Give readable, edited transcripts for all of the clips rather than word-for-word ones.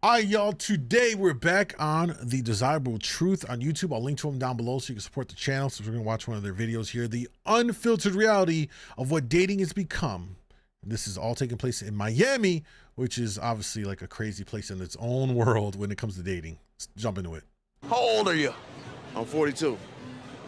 All right, y'all. Today we're back on The Desirable Truth on YouTube. I'll link to them down below so you can support the channel. So we're going to watch one of their videos here. The unfiltered reality of what dating has become. This is all taking place in Miami, which is obviously like a crazy place in its own world when it comes to dating. Let's jump into it. How old are you? I'm 42.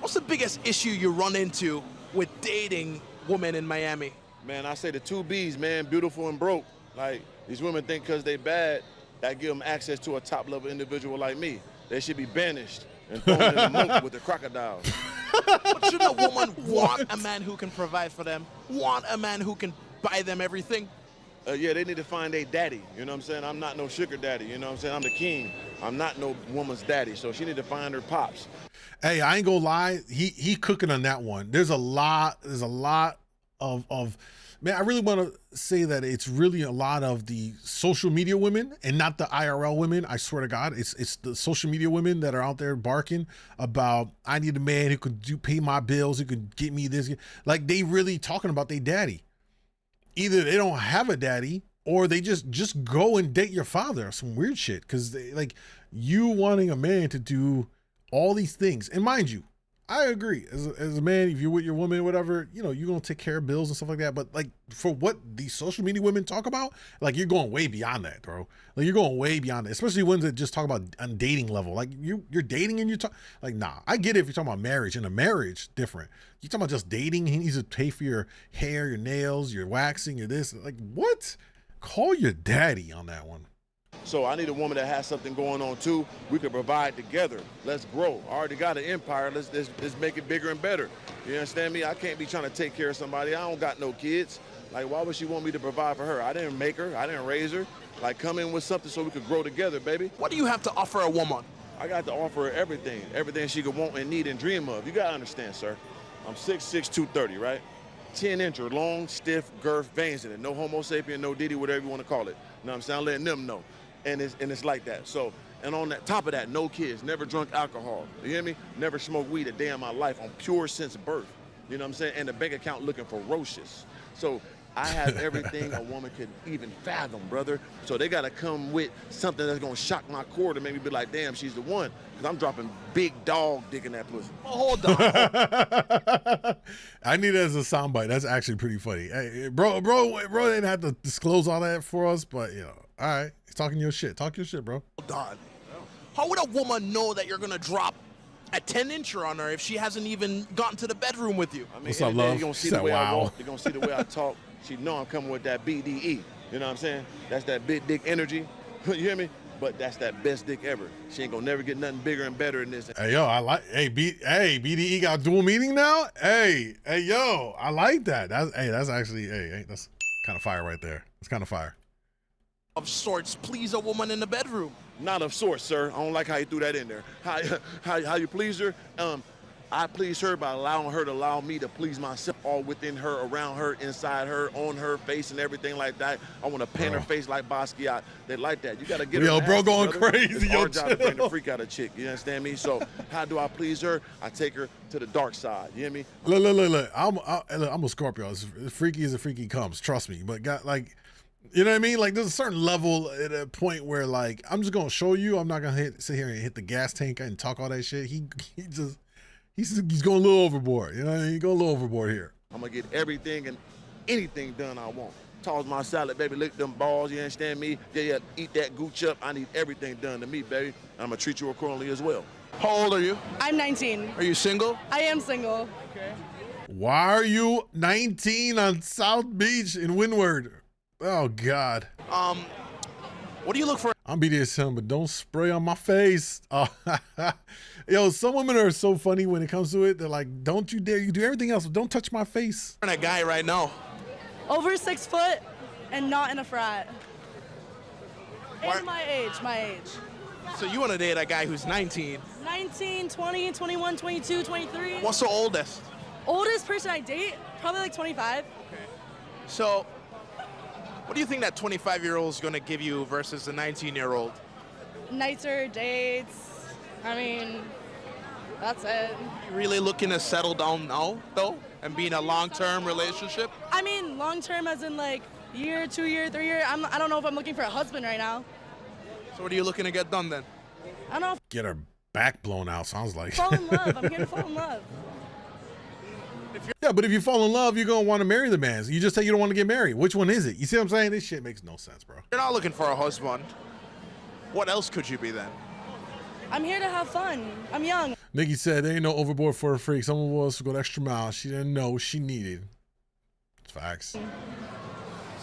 What's the biggest issue you run into with dating women in Miami? Man, I say the two B's, man, beautiful and broke. Like, these women think because they bad, that give them access to a top-level individual like me. They should be banished and thrown in the moat with the crocodiles. But shouldn't a woman want a man who can provide for them? Want a man who can buy them everything? Yeah, they need to find a daddy, you know what I'm saying? I'm not no sugar daddy, you know what I'm saying? I'm the king. I'm not no woman's daddy, so she need to find her pops. Hey, I ain't gonna lie. He cooking on that one. There's a lot of man, I really want to say that it's really a lot of the social media women and not the IRL women. I swear to God, it's the social media women that are out there barking about, I need a man who can pay my bills, who can get me this. Like, they really talking about their daddy. Either they don't have a daddy or they just go and date your father or some weird shit. Because like, you wanting a man to do all these things. And mind you, I agree. As a man, if you're with your woman, whatever, you know, you're going to take care of bills and stuff like that. But like, for what these social media women talk about, like, you're going way beyond that, bro. Like, you're going way beyond that, especially ones that just talk about on dating level. Like, you're dating and you talk, like, nah, I get it if you're talking about marriage. In a marriage, different. You talking about just dating, he needs to pay for your hair, your nails, your waxing, your this. Like, what? Call your daddy on that one. So I need a woman that has something going on too. We can provide together. Let's grow. I already got an empire. Let's make it bigger and better. You understand me? I can't be trying to take care of somebody. I don't got no kids. Like, why would she want me to provide for her? I didn't make her. I didn't raise her. Like, come in with something so we could grow together, baby. What do you have to offer a woman? I got to offer her everything. Everything she could want and need and dream of. You got to understand, sir. I'm 6'6", 230, right? 10-incher, long, stiff, girth, veins in it. No homo sapien, no Diddy, whatever you want to call it. You know what I'm saying? I'm letting them know. And it's like that. So, and on that top of that, no kids, never drunk alcohol. You hear me? Never smoked weed a day in my life on pure since birth. You know what I'm saying? And the bank account looking ferocious. So I have everything a woman could even fathom, brother. So they gotta come with something that's gonna shock my core to make me be like, damn, she's the one. Cause I'm dropping big dog dick in that pussy. Oh, hold on. I need it as a soundbite. That's actually pretty funny. Hey, bro didn't have to disclose all that for us, but you know, all right. He's talking your shit. Talk your shit, bro. Hold on. How would a woman know that you're gonna drop a 10-incher on her if she hasn't even gotten to the bedroom with you? I mean, what's up, love? You're gonna see the way I walk. You're gonna see the way I talk. She know I'm coming with that BDE. You know what I'm saying? That's that big dick energy. You hear me? But that's that best dick ever. She ain't gonna never get nothing bigger and better than this. Hey, yo, I like, hey, BDE got dual meaning now? Hey, yo, I like that. That's actually, that's kind of fire right there. It's kind of fire. Of sorts, please a woman in the bedroom. Not of sorts, sir. I don't like how you threw that in there. How you please her? I please her by allowing her to allow me to please myself, all within her, around her, inside her, on her face, and everything like that. I want to paint her face like Basquiat. They like that. You got to get her. Yo, bro, going brother. crazy. It's Yo, our job to bring the freak out of chick. You understand me? So how do I please her? I take her to the dark side. You hear me? Look. I'm a Scorpio. As freaky as a freaky comes. Trust me. But got like, you know what I mean? Like, there's a certain level at a point where, like, I'm just gonna show you. I'm not gonna sit here and hit the gas tank and talk all that shit. He's going a little overboard. You know what I mean? He go a little overboard here. I'm gonna get everything and anything done I want. Toss my salad, baby, lick them balls, you understand me? Yeah, eat that gooch up. I need everything done to me, baby. And I'm gonna treat you accordingly as well. How old are you? I'm 19. Are you single? I am single. Okay. Why are you 19 on South Beach in Windward? Oh, God. What do you look for? I'm BDSM, but don't spray on my face. Yo, some women are so funny when it comes to it. They're like, don't you dare. You do everything else, but don't touch my face. I'm a guy right now. Over 6 foot and not in a frat. What? And my age. So you want to date a guy who's 19? 19, 20, 21, 22, 23. What's the oldest? Oldest person I date? Probably like 25. Okay. So, what do you think that 25-year-old is going to give you versus the 19-year-old? Nicer dates. I mean, that's it. You really looking to settle down now, though, and be in a long-term relationship? I mean, long term as in like year, 2 year, 3 year. I don't know if I'm looking for a husband right now. So what are you looking to get done then? I don't know. Get her back blown out, sounds like. Fall in love. I'm here to fall in love. Yeah, but if you fall in love, you're going to want to marry the man. You just say you don't want to get married. Which one is it? You see what I'm saying? This shit makes no sense, bro. You're not looking for a husband. What else could you be then? I'm here to have fun. I'm young. Nikki said, there ain't no overboard for a freak. Some of us go the extra mile. She didn't know she needed. It's facts.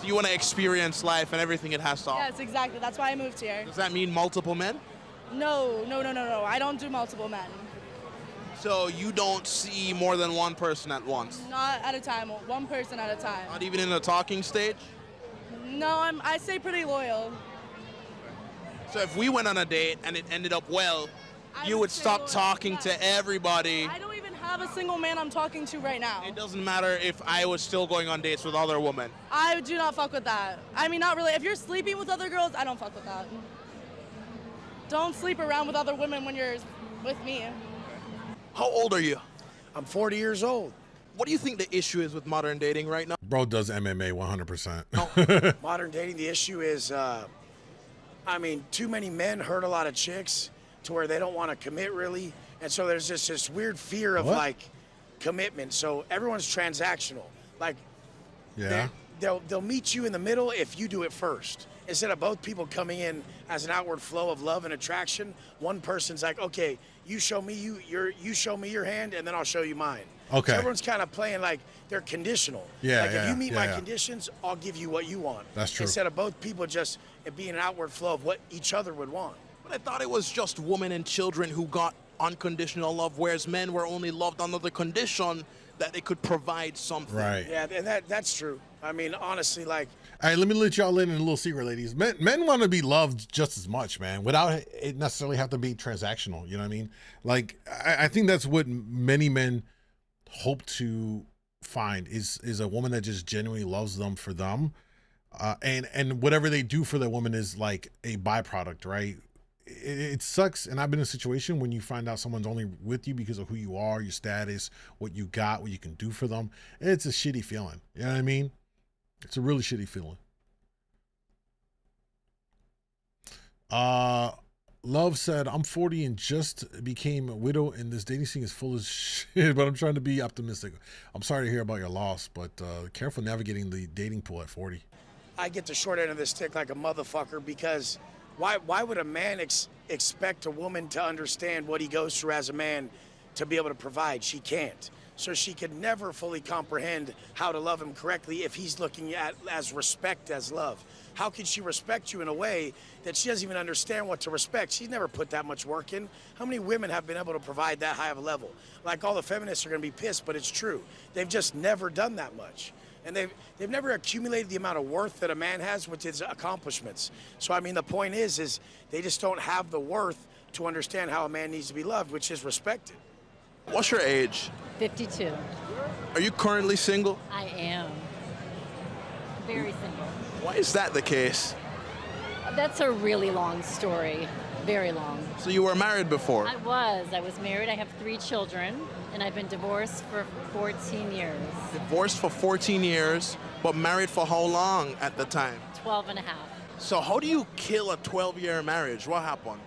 So you want to experience life and everything it has to offer? Yes, exactly. That's why I moved here. Does that mean multiple men? No. I don't do multiple men. So you don't see more than one person at once? Not at a time. One person at a time. Not even in the talking stage? No, I stay pretty loyal. So if we went on a date and it ended up well, you would stay stop loyal. talking Yeah. to everybody. I don't even have a single man I'm talking to right now. It doesn't matter if I was still going on dates with other women. I do not fuck with that. I mean, not really. If you're sleeping with other girls, I don't fuck with that. Don't sleep around with other women when you're with me. How old are you? I'm 40 years old. What do you think the issue is with modern dating right now? Bro does MMA 100%. Modern dating, the issue is, I mean, too many men hurt a lot of chicks to where they don't want to commit really. And so there's just this weird fear of What? like commitment. So everyone's transactional. Like Yeah. they'll meet you in the middle if you do it first. Instead of both people coming in as an outward flow of love and attraction, one person's like, okay, you show me you show me your hand, and then I'll show you mine. Okay. So everyone's kind of playing like they're conditional. Yeah, Like if you meet my yeah. conditions, I'll give you what you want. That's true. Instead of both people just it being an outward flow of what each other would want. But I thought it was just women and children who got unconditional love, whereas men were only loved under the condition that they could provide something. Right. Yeah, and that's true. I mean, honestly, like All right, let me let y'all in a little secret, ladies. Men want to be loved just as much, man, without it necessarily have to be transactional. You know what I mean? Like, I think that's what many men hope to find is a woman that just genuinely loves them for them, and whatever they do for that woman is like a byproduct, right? It sucks, and I've been in a situation when you find out someone's only with you because of who you are, your status, what you got, what you can do for them. It's a shitty feeling. You know what I mean? It's a really shitty feeling. Love said, I'm 40 and just became a widow, and this dating scene is full of shit, but I'm trying to be optimistic. I'm sorry to hear about your loss, but careful navigating the dating pool at 40. I get the short end of the stick like a motherfucker because why would a man expect a woman to understand what he goes through as a man to be able to provide? She can't. So she could never fully comprehend how to love him correctly if he's looking at as respect as love. How can she respect you in a way that she doesn't even understand what to respect? She's never put that much work in. How many women have been able to provide that high of a level? Like all the feminists are gonna be pissed, but it's true. They've just never done that much. And they've never accumulated the amount of worth that a man has with his accomplishments. So I mean, the point is they just don't have the worth to understand how a man needs to be loved, which is respected. What's your age? 52. Are you currently single? I am. Very single. Why is that the case? That's a really long story. Very long. So you were married before? I was married. I have 3 children, and I've been divorced for 14 years. Divorced for 14 years, but married for how long at the time? 12 and a half. So how do you kill a 12-year marriage? What happened?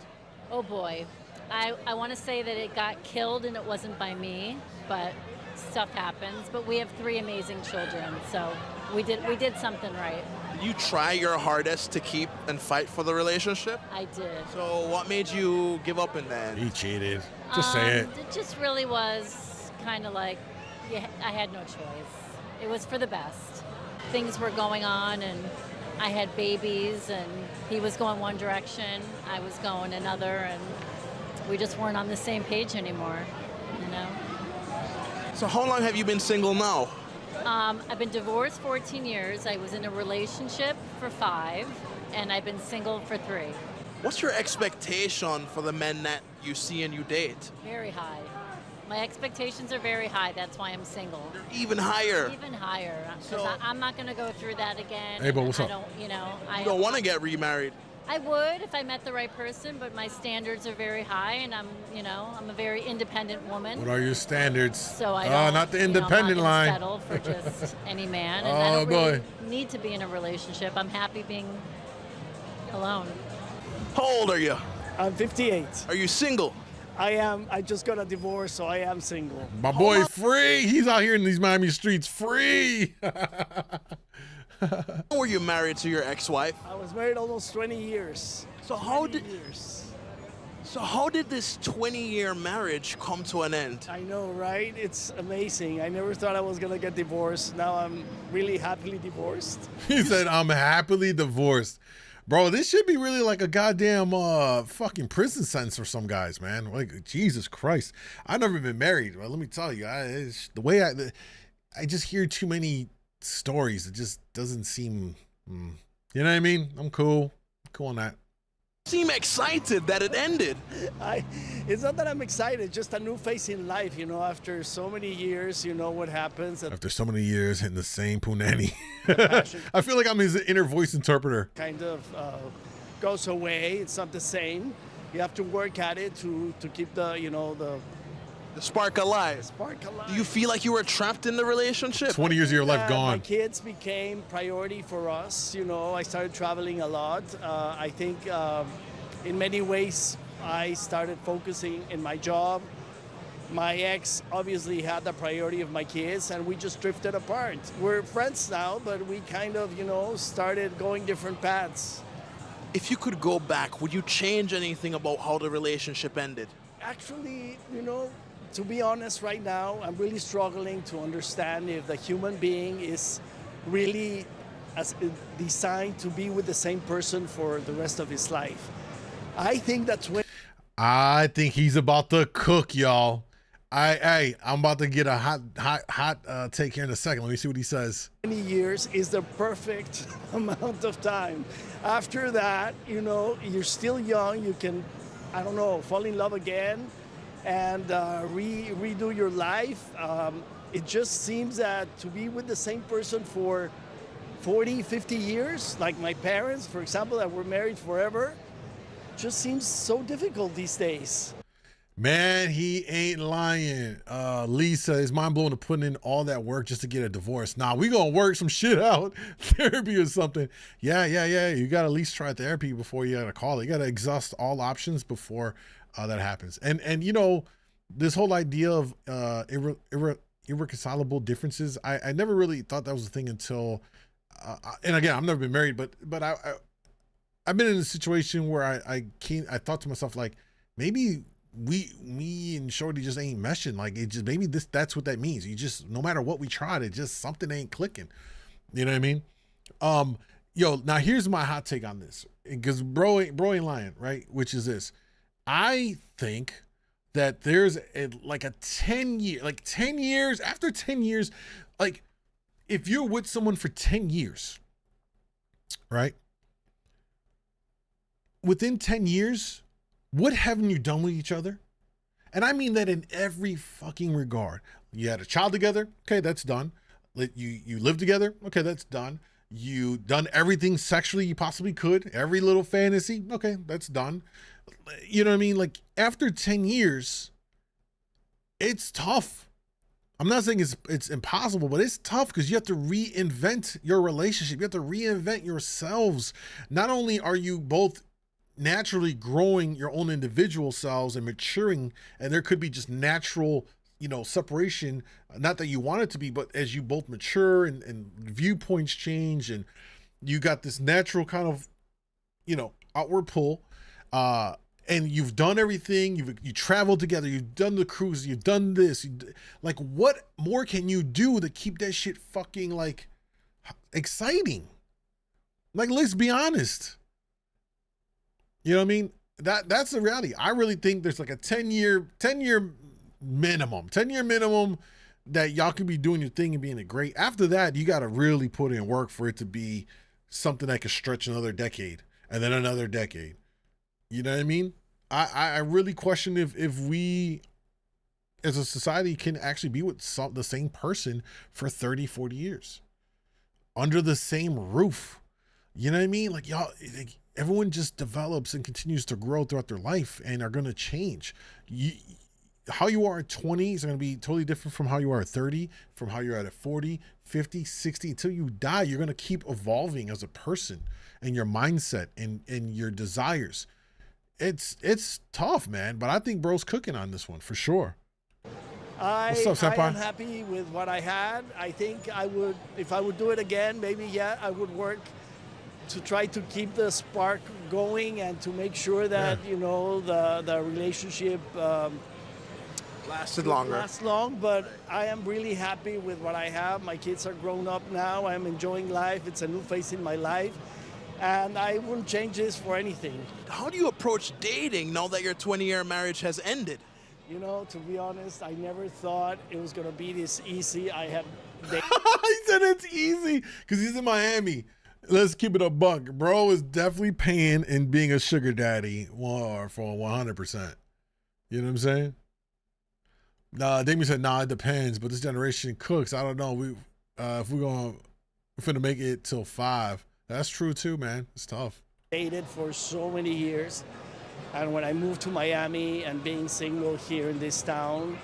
Oh boy. I want to say that it got killed and it wasn't by me, but stuff happens. But we have 3 amazing children, so we did something right. Did you try your hardest to keep and fight for the relationship? I did. So what made you give up in the end? He cheated. Just say it. It just really was kind of like, I had no choice. It was for the best. Things were going on, and I had babies, and he was going one direction, I was going another, and we just weren't on the same page anymore, you know? So how long have you been single now? I've been divorced 14 years. I was in a relationship for 5, and I've been single for 3. What's your expectation for the men that you see and you date? Very high. My expectations are very high. That's why I'm single. Even higher. Even higher. 'Cause So- I'm not going to go through that again. Hey, but what's I up? don't, you know, You don't want to get remarried. I would if I met the right person, but my standards are very high, and I'm a very independent woman. What are your standards? So I don't, not the you know, independent I'm not line. gonna settle for just any man, and I Oh, don't really boy. need to be in a relationship. I'm happy being alone. How old are you? I'm 58. Are you single? I am. I just got a divorce, so I am single. My boy Free, he's out here in these Miami streets free. Were you married to your ex-wife? I was married almost 20 years. So how 20 did years. so how did this 20-year marriage come to an end? I know, right? It's amazing. I never thought I was gonna get divorced. Now I'm really happily divorced. He said, I'm happily divorced. Bro, this should be really like a goddamn fucking prison sentence for some guys, man. Like, Jesus Christ. I've never been married. Well, let me tell you, the way I just hear too many stories. It just doesn't seem, you know what I mean? I'm cool. Cool on that. Seem excited that it ended. It's not that I'm excited, just a new phase in life, you know, after so many years, you know what happens. After so many years hitting the same punani. Passion I feel like I'm his inner voice interpreter. kind of goes away. It's not the same. You have to work at it to keep the, you know, the The spark alive. spark alive. Do you feel like you were trapped in the relationship? 20 years of your life My gone. kids became priority for us. You know, I started traveling a lot. I think in many ways I started focusing in my job. My ex obviously had the priority of my kids, and we just drifted apart. We're friends now, but we kind of, you know, started going different paths. If you could go back, would you change anything about how the relationship ended? Actually, you know, to be honest, right now, I'm really struggling to understand if the human being is really designed to be with the same person for the rest of his life. I think that's when I think he's about to cook, y'all. I'm about to get a hot take here in a second. Let me see what he says. 20 years is the perfect amount of time. After that, you know, you're still young. You can, I don't know, fall in love again and redo your life. It just seems that to be with the same person for 40, 50 years, like my parents, for example, that were married forever, just seems so difficult these days. Man, he ain't lying. Lisa, it's mind blowing to put in all that work just to get a divorce. Nah, we gonna work some shit out, therapy or something. Yeah. You gotta at least try therapy before you gotta call it. You gotta exhaust all options before that happens. And you know, this whole idea of irreconcilable differences, I never really thought that was a thing until, and again, I've never been married, but I've been in a situation where I thought to myself, like, maybe me and Shorty just ain't meshing. Like, it just, maybe that's what that means. You just, no matter what we tried, it just, something ain't clicking. You know what I mean? Yo, now here's my hot take on this, because bro ain't lying, right? Which is this. I think that there's like a 10 years, after 10 years, like, if you're with someone for 10 years, right? Within 10 years, what haven't you done with each other? And I mean that in every fucking regard. You had a child together. Okay, that's done. You live together. Okay, that's done. You done everything sexually you possibly could. Every little fantasy. Okay, that's done. You know what I mean? Like, after 10 years, it's tough. I'm not saying it's impossible, but it's tough because you have to reinvent your relationship. You have to reinvent yourselves. Not only are you both naturally growing your own individual selves and maturing, and there could be just natural, you know, separation, not that you want it to be, but as you both mature and viewpoints change, and you got this natural kind of, you know, outward pull, and you've done everything, you traveled together, you've done the cruise, you've done this, like, what more can you do to keep that shit fucking, like, exciting? Like, let's be honest. You know what I mean? That's the reality. I really think there's like a 10-year minimum that y'all can be doing your thing and being great. After that, you got to really put in work for it to be something that could stretch another decade and then another decade. You know what I mean? I really question if we as a society can actually be with the same person for 30, 40 years under the same roof. You know what I mean? Like, y'all, like, everyone just develops and continues to grow throughout their life and are going to change. How you are at 20 is going to be totally different from how you are at 30, from how you're at 40, 50, 60, until you die, you're going to keep evolving as a person and your mindset and your desires. It's tough, man, but I think bro's cooking on this one for sure. What's up, Senpai? I am happy with what I had. I think I would, if I would do it again, maybe, yeah, I would work to try to keep the spark going and to make sure that, you know, the relationship Lasted longer. lasts long. But I am really happy with what I have. My kids are grown up now. I'm enjoying life. It's a new phase in my life. And I wouldn't change this for anything. How do you approach dating now that your 20-year marriage has ended? You know, to be honest, I never thought it was going to be this easy. I have He said it's easy because he's in Miami. Let's keep it a buck. Bro is definitely paying and being a sugar daddy for 100%. You know what I'm saying? Damien said, nah, it depends, but this generation cooks. I don't know. If we're finna make it till 5. That's true too, man. It's tough. dated for so many years. And when I moved to Miami and being single here in this town,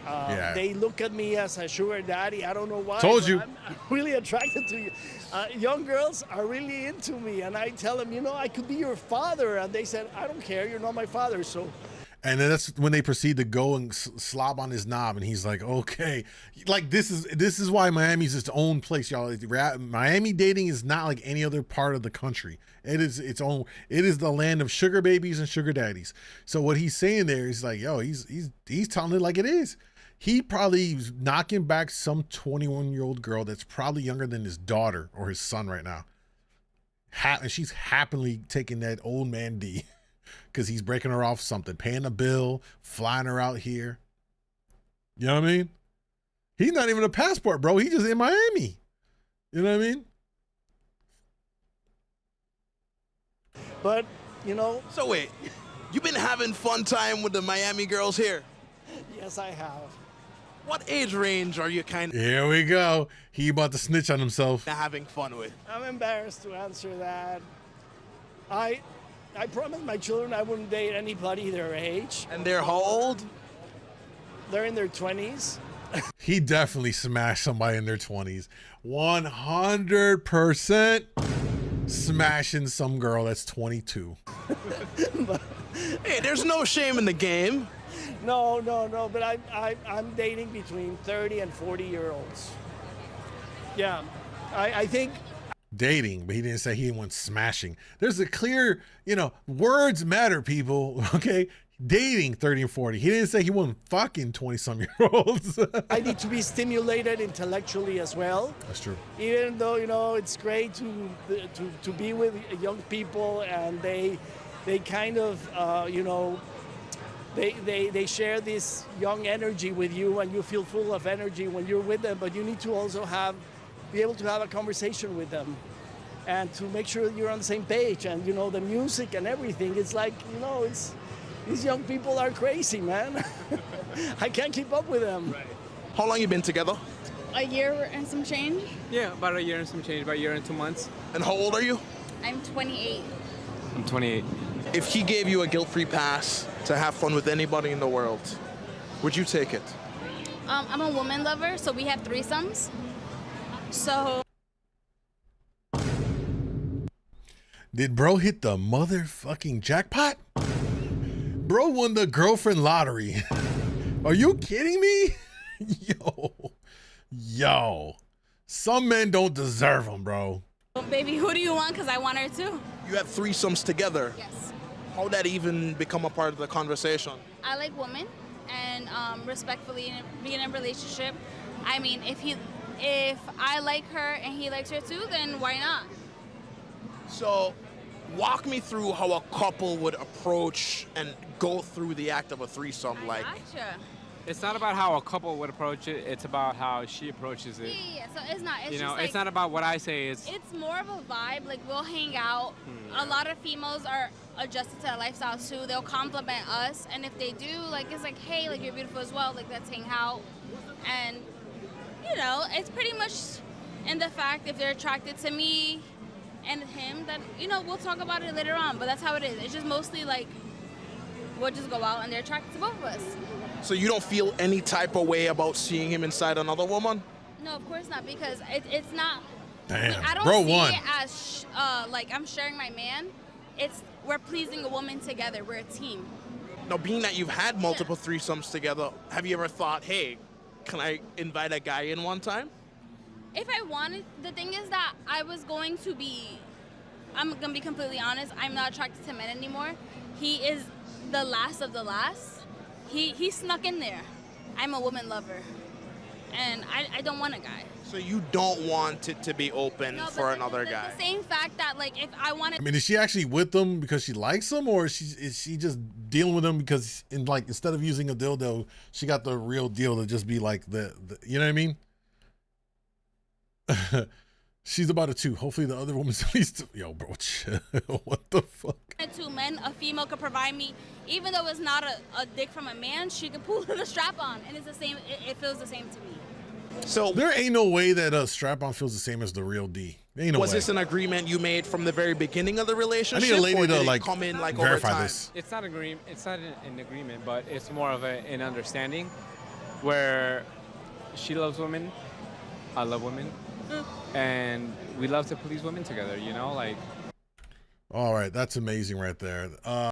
they look at me as a sugar daddy. I don't know why. Told you. I'm really attracted to you. Young girls are really into me. And I tell them, you know, I could be your father. And they said, I don't care. You're not my father. So. And then that's when they proceed to go and slob on his knob, and he's like, "Okay, like this is why Miami's its own place, y'all. Miami dating is not like any other part of the country. It is its own. It is the land of sugar babies and sugar daddies. So what he's saying there is like, yo, he's telling it like it is. He probably is knocking back some 21-year-old girl that's probably younger than his daughter or his son right now. And she's happily taking that old man D." Because he's breaking her off something, paying a bill, flying her out here. You know what I mean? He's not even a passport, bro. He's just in Miami. You know what I mean? But, you know. So wait, you've been having fun time with the Miami girls here? Yes, I have. What age range are you kind of Here we go. He about to snitch on himself. having fun with? I'm embarrassed to answer that. I promised my children I wouldn't date anybody their age. And they're how old? They're in their 20s. He definitely smashed somebody in their 20s. 100% smashing some girl that's 22. Hey, there's no shame in the game. No. But I'm dating between 30 and 40-year-olds. Yeah, I think. Dating, but he didn't say he went smashing. There's a clear, words matter, people. Okay, dating 30 and 40. He didn't say he wasn't fucking 20-some-year-olds. I need to be stimulated intellectually as well. That's true. Even though it's great to be with young people, and they kind of they share this young energy with you, and you feel full of energy when you're with them. But you need to also be able to have a conversation with them and to make sure you're on the same page, and the music and everything. It's like, these young people are crazy, man. I can't keep up with them. Right. How long you been together? A year and some change. Yeah, about a year and some change, about a year and 2 months. And how old are you? I'm 28. I'm 28. If he gave you a guilt-free pass to have fun with anybody in the world, would you take it? I'm a woman lover, so we have threesomes. So. Did bro hit the motherfucking jackpot? Bro won the girlfriend lottery. Are you kidding me? Yo. Some men don't deserve them, bro. Baby, who do you want? Because I want her too. You have threesomes together. Yes. How'd that even become a part of the conversation? I like women, and respectfully being in a relationship. I mean, if I like her and he likes her too, then why not? So, walk me through how a couple would approach and go through the act of a threesome. Gotcha. It's not about how a couple would approach it. It's about how she approaches it. Yeah. So it's not. It's just it's not about what I say. It's more of a vibe. Like, we'll hang out. A lot of females are adjusted to that lifestyle too. They'll compliment us, and if they do, it's like, hey, you're beautiful as well. Let's hang out. And it's pretty much in the fact if they're attracted to me and him, then we'll talk about it later on. But that's how it is. It's just mostly we'll just go out and they're attracted to both of us. So you don't feel any type of way about seeing him inside another woman? No, of course not, because it's not. Damn, I don't bro see won. it as like I'm sharing my man. We're pleasing a woman together. We're a team. Now, being that you've had multiple threesomes together, have you ever thought, hey, can I invite a guy in one time? If I wanted, the thing is that I'm gonna be completely honest, I'm not attracted to men anymore. He is the last of the last. He snuck in there. I'm a woman lover, and I don't want a guy. So you don't want it to be open No, for but another the guy? The same fact that, like, if I wanted. I mean, is she actually with him because she likes him, or is she just dealing with him because instead of using a dildo, she got the real deal to just be like the you know what I mean? She's about a 2. Hopefully the other woman's at least. Yo, bro, chill. What the fuck? 2 men, a female could provide me, even though it's not a dick from a man, she could pull the strap on, and it's the same. It feels the same to me. So there ain't no way that a strap-on feels the same as the real D. Ain't no way. Was this an agreement you made from the very beginning of the relationship? I need a lady or did to it like come in like over verify time? this. It's not agreement. It's not an agreement, but it's more of an understanding, where she loves women, I love women, and we love to please women together. You know, like. All right, that's amazing right there.